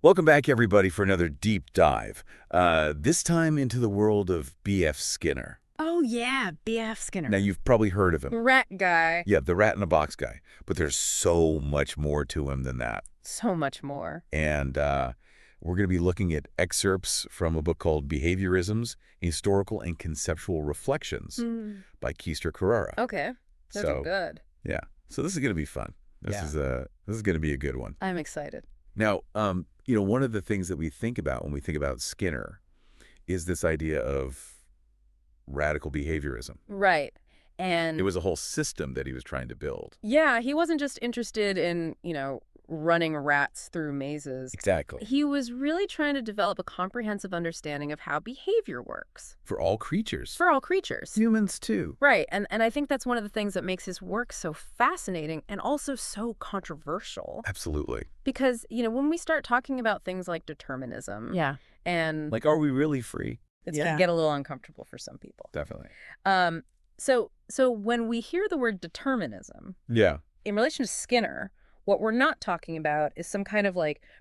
Welcome back, everybody, for another deep dive. This time into the world of B.F. Skinner. Oh, yeah, B.F. Skinner. Now, you've probably heard of him. Rat guy. Yeah, the rat in a box guy. But there's so much more to him than that. So much more. And we're going to be looking at excerpts from a book called Behaviorismos, Historical and Conceptual Reflections by Keister Carrera. Okay, those are good. Yeah, so this is going to be fun. This is going to be a good one. I'm excited. Now, one of the things that we think about when we think about Skinner is this idea of radical behaviorism. Right. And it was a whole system that he was trying to build. Yeah, he wasn't just interested in, running rats through mazes. Exactly. He was really trying to develop a comprehensive understanding of how behavior works. For all creatures. For all creatures. Humans, too. Right. And I think that's one of the things that makes his work so fascinating and also so controversial. Absolutely. Because, when we start talking about things like determinism. Yeah. And like, are we really free? It's going to get a little uncomfortable for some people. Definitely. So when we hear the word determinism, in relation to Skinner, what we're not talking about is some kind of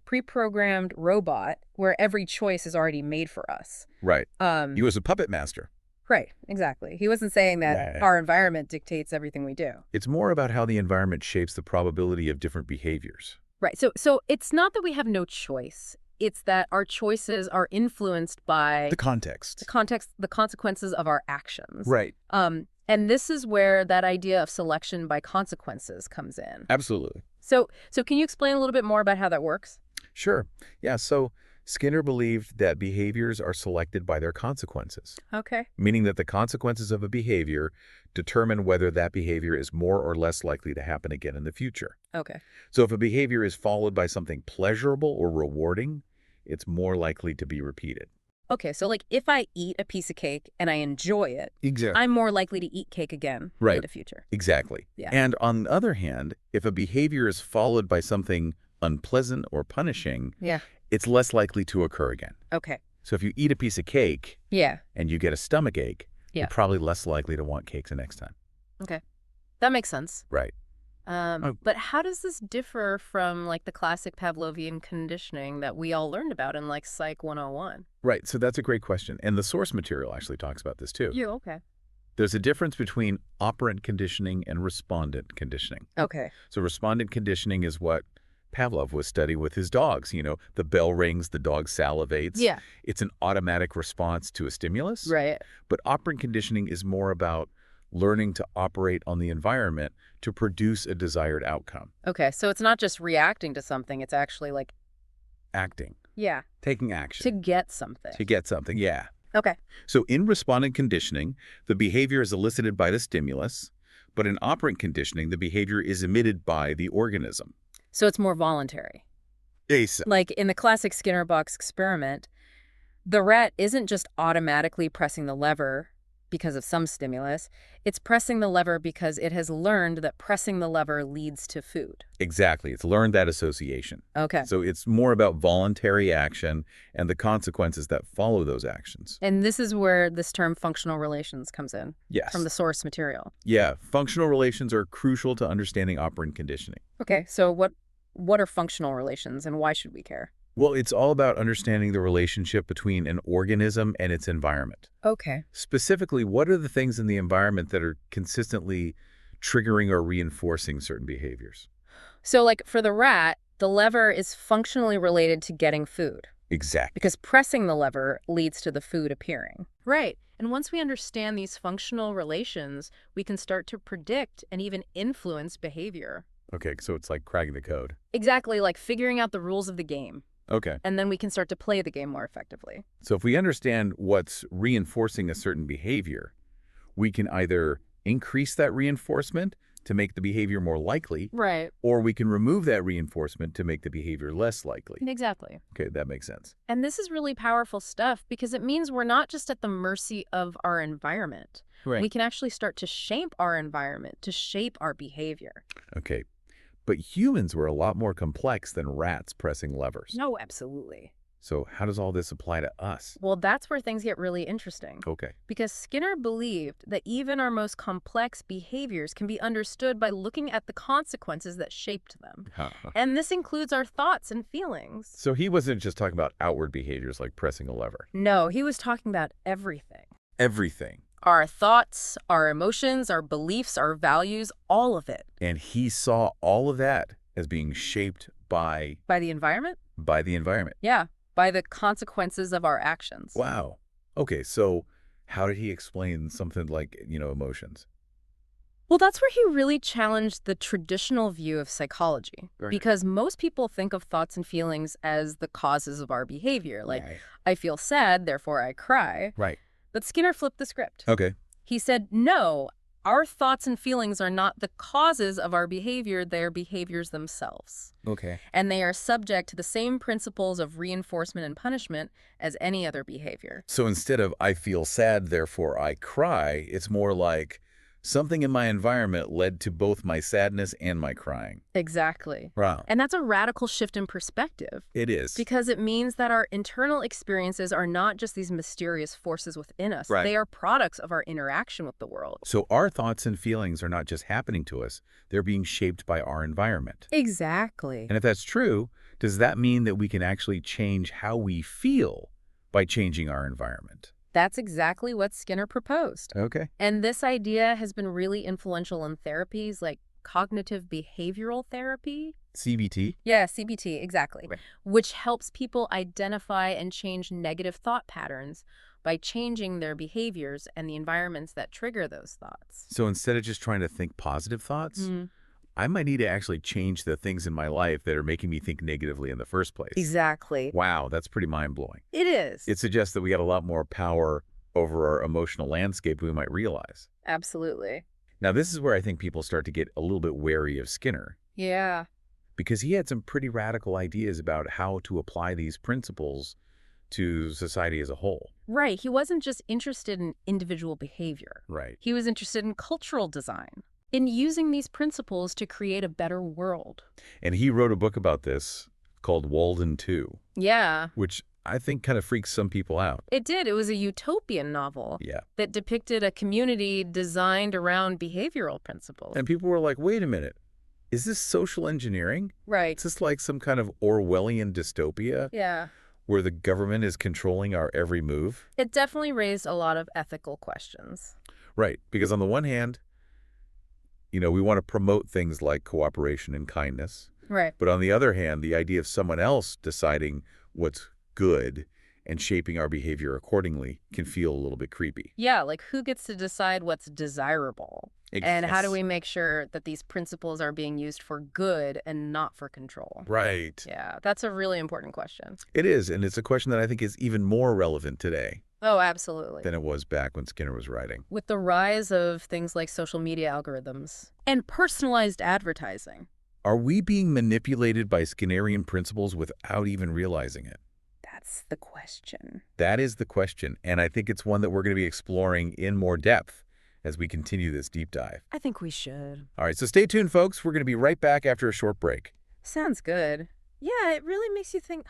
pre-programmed robot where every choice is already made for us. Right. He was a puppet master. Right, exactly. He wasn't saying that our environment dictates everything we do. It's more about how the environment shapes the probability of different behaviors. Right. So it's not that we have no choice. It's that our choices are influenced by the context, the consequences of our actions. Right. And this is where that idea of selection by consequences comes in. Absolutely. So can you explain a little bit more about how that works? Sure. Yeah. So Skinner believed that behaviors are selected by their consequences. Okay. Meaning that the consequences of a behavior determine whether that behavior is more or less likely to happen again in the future. Okay. So if a behavior is followed by something pleasurable or rewarding, it's more likely to be repeated. Okay, so if I eat a piece of cake and I enjoy it, exactly, I'm more likely to eat cake again in the future. Exactly. Yeah. And on the other hand, if a behavior is followed by something unpleasant or punishing, it's less likely to occur again. Okay. So if you eat a piece of cake and you get a stomach ache, you're probably less likely to want cake the next time. Okay. That makes sense. Right. But how does this differ from the classic Pavlovian conditioning that we all learned about in Psych 101? Right. So that's a great question. And the source material actually talks about this too. Yeah, okay. There's a difference between operant conditioning and respondent conditioning. Okay. So respondent conditioning is what Pavlov was studying with his dogs. The bell rings, the dog salivates. Yeah. It's an automatic response to a stimulus. Right. But operant conditioning is more about learning to operate on the environment to produce a desired outcome. Okay, so it's not just reacting to something, it's actually acting. Yeah. Taking action. To get something. To get something, yeah. Okay. So in respondent conditioning, the behavior is elicited by the stimulus, but in operant conditioning, the behavior is emitted by the organism. So it's more voluntary. Yes. Like in the classic Skinner box experiment, the rat isn't just automatically pressing the lever because of some stimulus. It's pressing the lever because it has learned that pressing the lever leads to food. Exactly. It's learned that association. Okay. So it's more about voluntary action and the consequences that follow those actions. And this is where this term functional relations comes in. Yes. From the source material. Yeah. Functional relations are crucial to understanding operant conditioning. Okay. So what are functional relations and why should we care? Well, it's all about understanding the relationship between an organism and its environment. Okay. Specifically, what are the things in the environment that are consistently triggering or reinforcing certain behaviors? So for the rat, the lever is functionally related to getting food. Exactly. Because pressing the lever leads to the food appearing. Right. And once we understand these functional relations, we can start to predict and even influence behavior. Okay, so it's like cracking the code. Exactly, like figuring out the rules of the game. Okay. And then we can start to play the game more effectively. So if we understand what's reinforcing a certain behavior, we can either increase that reinforcement to make the behavior more likely. Right. Or we can remove that reinforcement to make the behavior less likely. Exactly. Okay, that makes sense. And this is really powerful stuff because it means we're not just at the mercy of our environment. Right. We can actually start to shape our environment, to shape our behavior. Okay. But humans were a lot more complex than rats pressing levers. No, absolutely. So how does all this apply to us? Well, that's where things get really interesting. Okay. Because Skinner believed that even our most complex behaviors can be understood by looking at the consequences that shaped them. And this includes our thoughts and feelings. So he wasn't just talking about outward behaviors like pressing a lever. No, he was talking about everything. Everything. Our thoughts, our emotions, our beliefs, our values, all of it. And he saw all of that as being shaped by... By the environment? By the environment. Yeah. By the consequences of our actions. Wow. Okay, so how did he explain something like, emotions? Well, that's where he really challenged the traditional view of psychology. Right. Because most people think of thoughts and feelings as the causes of our behavior. Like, right. I feel sad, therefore I cry. Right. But Skinner flipped the script. Okay. He said, no, our thoughts and feelings are not the causes of our behavior, they're behaviors themselves. Okay. And they are subject to the same principles of reinforcement and punishment as any other behavior. So instead of I feel sad, therefore I cry, it's more like something in my environment led to both my sadness and my crying. Exactly. Wow. And that's a radical shift in perspective. It is. Because it means that our internal experiences are not just these mysterious forces within us. Right. They are products of our interaction with the world. So our thoughts and feelings are not just happening to us. They're being shaped by our environment. Exactly. And if that's true, does that mean that we can actually change how we feel by changing our environment? That's exactly what Skinner proposed. Okay. And this idea has been really influential in therapies like cognitive behavioral therapy. CBT? Yeah, CBT, exactly. Right. Which helps people identify and change negative thought patterns by changing their behaviors and the environments that trigger those thoughts. So instead of just trying to think positive thoughts, I might need to actually change the things in my life that are making me think negatively in the first place. Exactly. Wow, that's pretty mind-blowing. It is. It suggests that we got a lot more power over our emotional landscape than we might realize. Absolutely. Now, this is where I think people start to get a little bit wary of Skinner. Yeah. Because he had some pretty radical ideas about how to apply these principles to society as a whole. Right. He wasn't just interested in individual behavior. Right. He was interested in cultural design, in using these principles to create a better world. And he wrote a book about this called Walden 2. Yeah. Which I think kind of freaks some people out. It did. It was a utopian novel. Yeah. That depicted a community designed around behavioral principles. And people were like, wait a minute, is this social engineering? Right. Is this like some kind of Orwellian dystopia? Yeah. Where the government is controlling our every move? It definitely raised a lot of ethical questions. Right. Because on the one hand, we want to promote things like cooperation and kindness. Right. But on the other hand, the idea of someone else deciding what's good and shaping our behavior accordingly can feel a little bit creepy. Yeah, like who gets to decide what's desirable? And how do we make sure that these principles are being used for good and not for control? Right. Yeah, that's a really important question. It is, and it's a question that I think is even more relevant today. Oh, absolutely. Than it was back when Skinner was writing. With the rise of things like social media algorithms and personalized advertising. Are we being manipulated by Skinnerian principles without even realizing it? That's the question. That is the question, and I think it's one that we're going to be exploring in more depth as we continue this deep dive. I think we should. All right, so stay tuned, folks. We're going to be right back after a short break. Sounds good. Yeah, it really makes you think,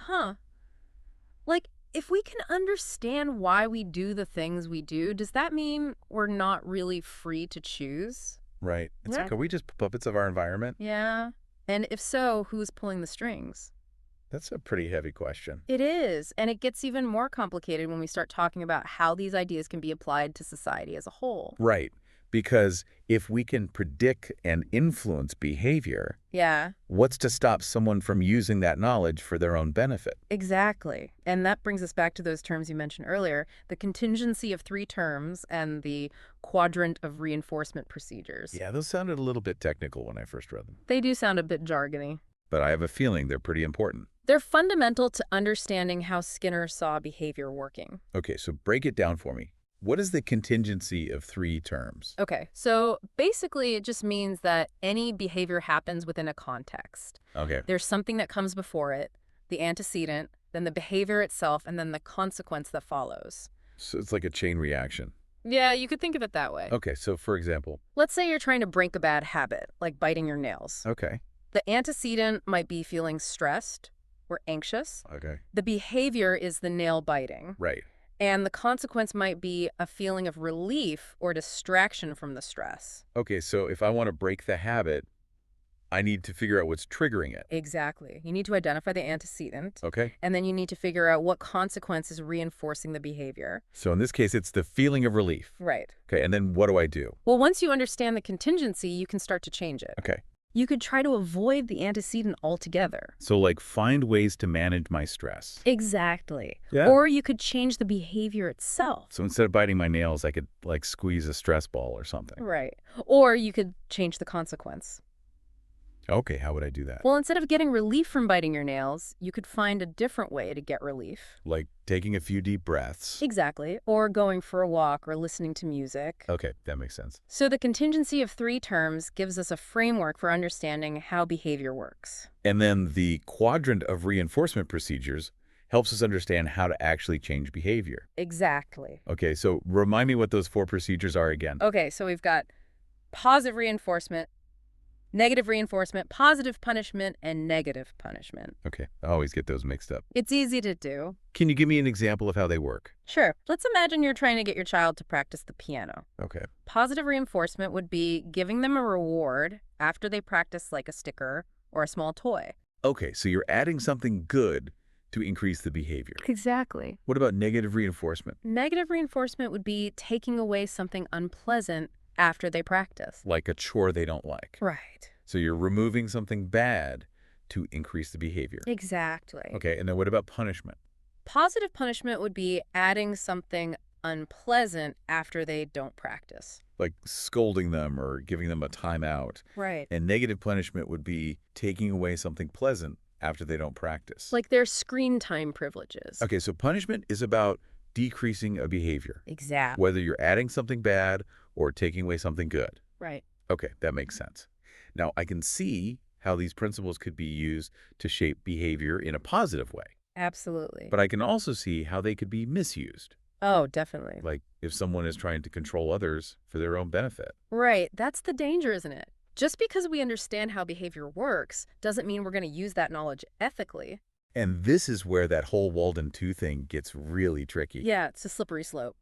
like, if we can understand why we do the things we do, does that mean we're not really free to choose? Right. It's like, are we just puppets of our environment? Yeah. And if so, who's pulling the strings? That's a pretty heavy question. It is. And it gets even more complicated when we start talking about how these ideas can be applied to society as a whole. Right. Because if we can predict and influence behavior, what's to stop someone from using that knowledge for their own benefit? Exactly. And that brings us back to those terms you mentioned earlier, the contingency of 3 terms and the quadrant of reinforcement procedures. Yeah, those sounded a little bit technical when I first read them. They do sound a bit jargony. But I have a feeling they're pretty important. They're fundamental to understanding how Skinner saw behavior working. Okay, so break it down for me. What is the contingency of 3 terms? Okay, so basically it just means that any behavior happens within a context. Okay. There's something that comes before it, the antecedent, then the behavior itself, and then the consequence that follows. So it's like a chain reaction. Yeah, you could think of it that way. Okay, so for example? Let's say you're trying to break a bad habit, like biting your nails. Okay. The antecedent might be feeling stressed. we're anxious. Okay. The behavior is the nail biting. Right. And the consequence might be a feeling of relief or distraction from the stress. Okay, so if I want to break the habit, I need to figure out what's triggering it. Exactly. You need to identify the antecedent. Okay. And then you need to figure out what consequence is reinforcing the behavior. So in this case, it's the feeling of relief. Right. Okay, and then what do I do? Well, once you understand the contingency, you can start to change it. Okay. You could try to avoid the antecedent altogether. So like find ways to manage my stress. Exactly. Yeah. Or you could change the behavior itself. So instead of biting my nails, I could like squeeze a stress ball or something. Right. Or you could change the consequence. Okay, how would I do that? Well, instead of getting relief from biting your nails, you could find a different way to get relief. Like taking a few deep breaths. Exactly. Or going for a walk or listening to music. Okay, that makes sense. So the contingency of 3 terms gives us a framework for understanding how behavior works. And then the quadrant of reinforcement procedures helps us understand how to actually change behavior. Exactly. Okay, so remind me what those 4 procedures are again. Okay, so we've got positive reinforcement, negative reinforcement, positive punishment, and negative punishment. Okay, I always get those mixed up. It's easy to do. Can you give me an example of how they work? Sure. Let's imagine you're trying to get your child to practice the piano. Okay. Positive reinforcement would be giving them a reward after they practice, like a sticker or a small toy. Okay, so you're adding something good to increase the behavior. Exactly. What about negative reinforcement? Negative reinforcement would be taking away something unpleasant after they practice. Like a chore they don't like. Right. So you're removing something bad to increase the behavior. Exactly. Okay, and then what about punishment? Positive punishment would be adding something unpleasant after they don't practice. Like scolding them or giving them a timeout. Right. And negative punishment would be taking away something pleasant after they don't practice. Like their screen time privileges. Okay, so punishment is about decreasing a behavior. Exactly. Whether you're adding something bad or taking away something good. Right. Okay, that makes sense. Now, I can see how these principles could be used to shape behavior in a positive way. Absolutely. But I can also see how they could be misused. Oh, definitely. Like if someone is trying to control others for their own benefit. Right. That's the danger, isn't it? Just because we understand how behavior works doesn't mean we're going to use that knowledge ethically. And this is where that whole Walden 2 thing gets really tricky. Yeah, it's a slippery slope.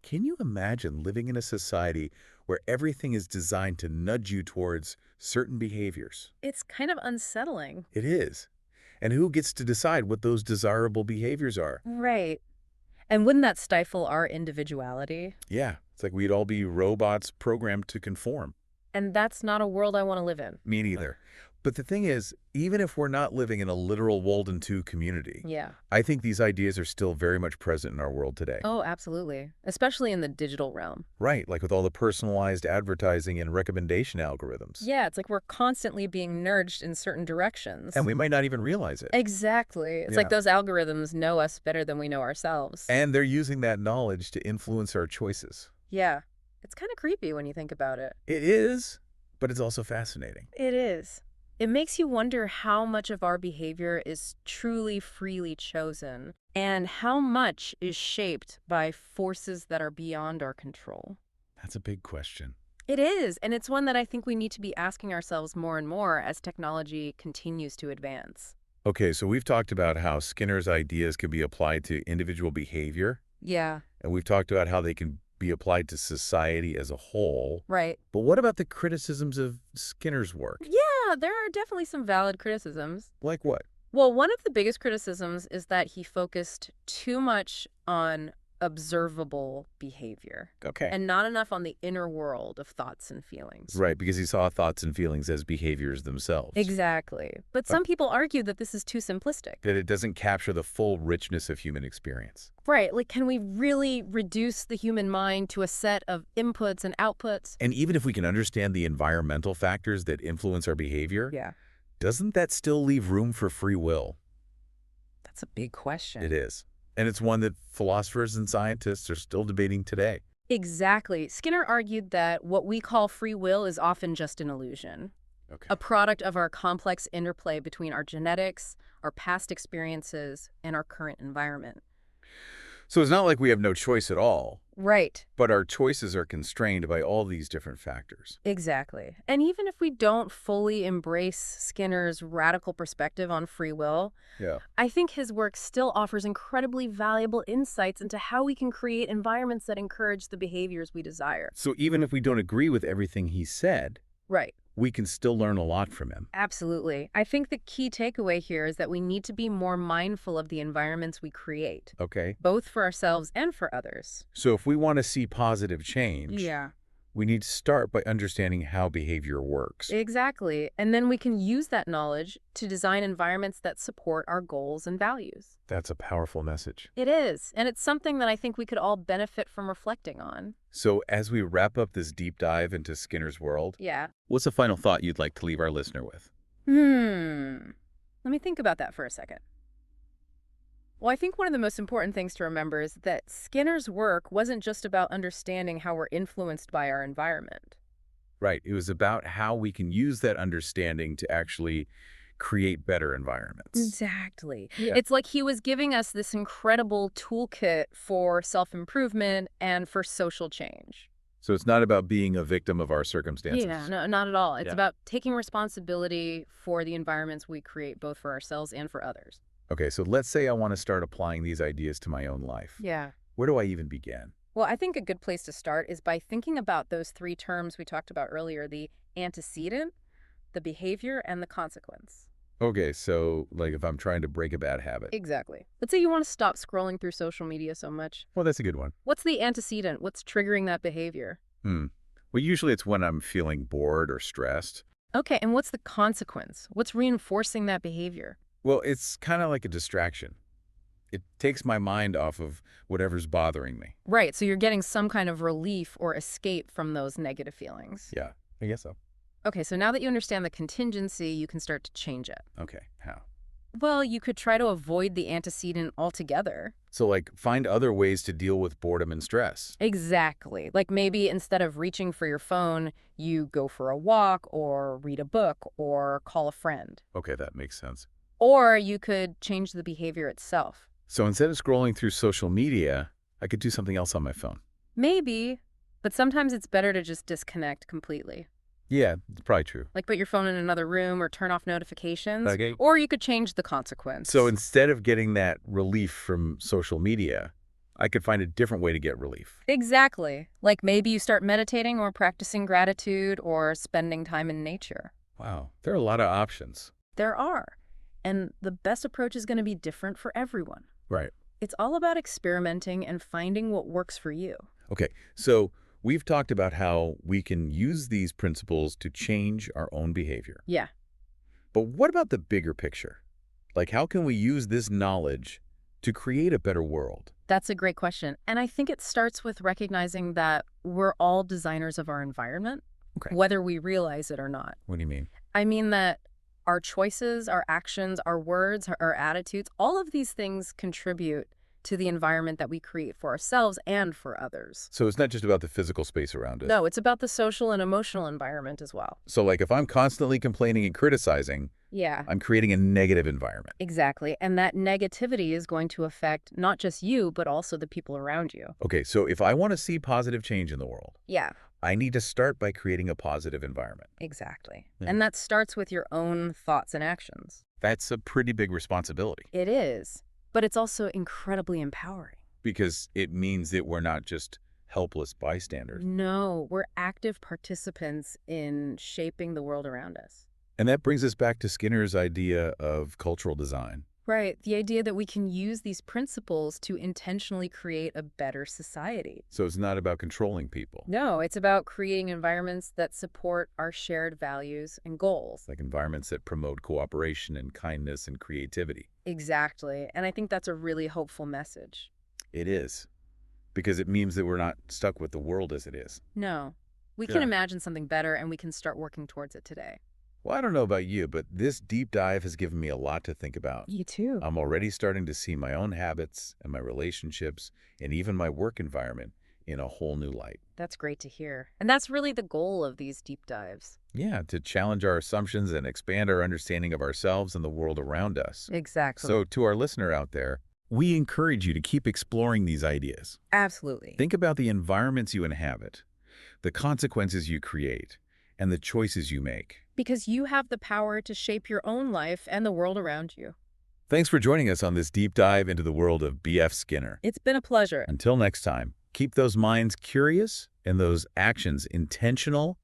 Can you imagine living in a society where everything is designed to nudge you towards certain behaviors? It's kind of unsettling. It is. And who gets to decide what those desirable behaviors are? Right. And wouldn't that stifle our individuality? Yeah, it's like we'd all be robots programmed to conform. And that's not a world I want to live in. Me neither. But the thing is, even if we're not living in a literal Walden 2 community, Yeah. I think these ideas are still very much present in our world today. Oh, absolutely. Especially in the digital realm. Right, like with all the personalized advertising and recommendation algorithms. Yeah, it's like we're constantly being nudged in certain directions. And we might not even realize it. Exactly. It's like those algorithms know us better than we know ourselves. And they're using that knowledge to influence our choices. Yeah. It's kind of creepy when you think about it. It is, but it's also fascinating. It is. It makes you wonder how much of our behavior is truly freely chosen and how much is shaped by forces that are beyond our control. That's a big question. It is, and it's one that I think we need to be asking ourselves more and more as technology continues to advance. Okay, so we've talked about how Skinner's ideas can be applied to individual behavior. Yeah. And we've talked about how they can be applied to society as a whole. Right. But what about the criticisms of Skinner's work? Yeah, there are definitely some valid criticisms. Like what? Well, one of the biggest criticisms is that he focused too much on observable behavior. Okay. And not enough on the inner world of thoughts and feelings. Right, because he saw thoughts and feelings as behaviors themselves. Exactly. But some people argue that this is too simplistic. That it doesn't capture the full richness of human experience. Right. Like, can we really reduce the human mind to a set of inputs and outputs? And even if we can understand the environmental factors that influence our behavior, Yeah. doesn't that still leave room for free will? That's a big question. It is. And it's one that philosophers and scientists are still debating today. Exactly. Skinner argued that what we call free will is often just an illusion. Okay. A product of our complex interplay between our genetics, our past experiences, and our current environment. So it's not like we have no choice at all. Right. But our choices are constrained by all these different factors. Exactly. And even if we don't fully embrace Skinner's radical perspective on free will, I think his work still offers incredibly valuable insights into how we can create environments that encourage the behaviors we desire. So even if we don't agree with everything he said, right, we can still learn a lot from him. Absolutely. I think the key takeaway here is that we need to be more mindful of the environments we create. Okay. Both for ourselves and for others. So if we want to see positive change, yeah, we need to start by understanding how behavior works. exactly. And then we can use that knowledge to design environments that support our goals and values. That's a powerful message. It is. And it's something that I think we could all benefit from reflecting on. So as we wrap up this deep dive into Skinner's world, Yeah. what's a final thought you'd like to leave our listener with? Let me think about that for a second. Well, I think one of the most important things to remember is that Skinner's work wasn't just about understanding how we're influenced by our environment. Right. It was about how we can use that understanding to actually create better environments. Exactly. Yeah. It's like he was giving us this incredible toolkit for self-improvement and for social change. So it's not about being a victim of our circumstances. Yeah, no, not at all. It's about taking responsibility for the environments we create, both for ourselves and for others. Okay, so let's say I want to start applying these ideas to my own life. Yeah. Where do I even begin? Well, I think a good place to start is by thinking about those three terms we talked about earlier, the antecedent, the behavior, and the consequence. Okay, so like if I'm trying to break a bad habit. Exactly. Let's say you want to stop scrolling through social media so much. Well, that's a good one. What's the antecedent? What's triggering that behavior? Well, usually it's when I'm feeling bored or stressed. Okay, and what's the consequence? What's reinforcing that behavior? Well, it's kind of like a distraction. It takes my mind off of whatever's bothering me. Right, so you're getting some kind of relief or escape from those negative feelings. Yeah, I guess so. Okay, so now that you understand the contingency, you can start to change it. Okay, how? Well, you could try to avoid the antecedent altogether. So like find other ways to deal with boredom and stress. Exactly. Like maybe instead of reaching for your phone, you go for a walk or read a book or call a friend. Okay, that makes sense. Or you could change the behavior itself. So instead of scrolling through social media, I could do something else on my phone. Maybe, but sometimes it's better to just disconnect completely. Yeah, it's probably true. Like put your phone in another room or turn off notifications. Okay. Or you could change the consequence. So instead of getting that relief from social media, I could find a different way to get relief. Exactly. Like maybe you start meditating or practicing gratitude or spending time in nature. Wow, there are a lot of options. There are. And the best approach is going to be different for everyone. Right. It's all about experimenting and finding what works for you. Okay, so we've talked about how we can use these principles to change our own behavior. Yeah. But what about the bigger picture? Like, how can we use this knowledge to create a better world? That's a great question. And I think it starts with recognizing that we're all designers of our environment, whether we realize it or not. What do you mean? I mean that our choices, our actions, our words, our attitudes, all of these things contribute to the environment that we create for ourselves and for others. So it's not just about the physical space around us. No, it's about the social and emotional environment as well. So like if I'm constantly complaining and criticizing, I'm creating a negative environment. Exactly. And that negativity is going to affect not just you, but also the people around you. Okay, so if I want to see positive change in the world, I need to start by creating a positive environment. Exactly. And that starts with your own thoughts and actions. That's a pretty big responsibility. It is. But it's also incredibly empowering. Because it means that we're not just helpless bystanders. No, we're active participants in shaping the world around us. And that brings us back to Skinner's idea of cultural design. Right, the idea that we can use these principles to intentionally create a better society. So it's not about controlling people. No, it's about creating environments that support our shared values and goals. Like environments that promote cooperation and kindness and creativity. Exactly, and I think that's a really hopeful message. It is, because it means that we're not stuck with the world as it is. No, we can imagine something better and we can start working towards it today. Well, I don't know about you, but this deep dive has given me a lot to think about. You too. I'm already starting to see my own habits and my relationships and even my work environment in a whole new light. That's great to hear. And that's really the goal of these deep dives. Yeah, to challenge our assumptions and expand our understanding of ourselves and the world around us. Exactly. So to our listener out there, we encourage you to keep exploring these ideas. Absolutely. Think about the environments you inhabit, the consequences you create, and the choices you make. Because you have the power to shape your own life and the world around you. Thanks for joining us on this deep dive into the world of B.F. Skinner. It's been a pleasure. Until next time, keep those minds curious and those actions intentional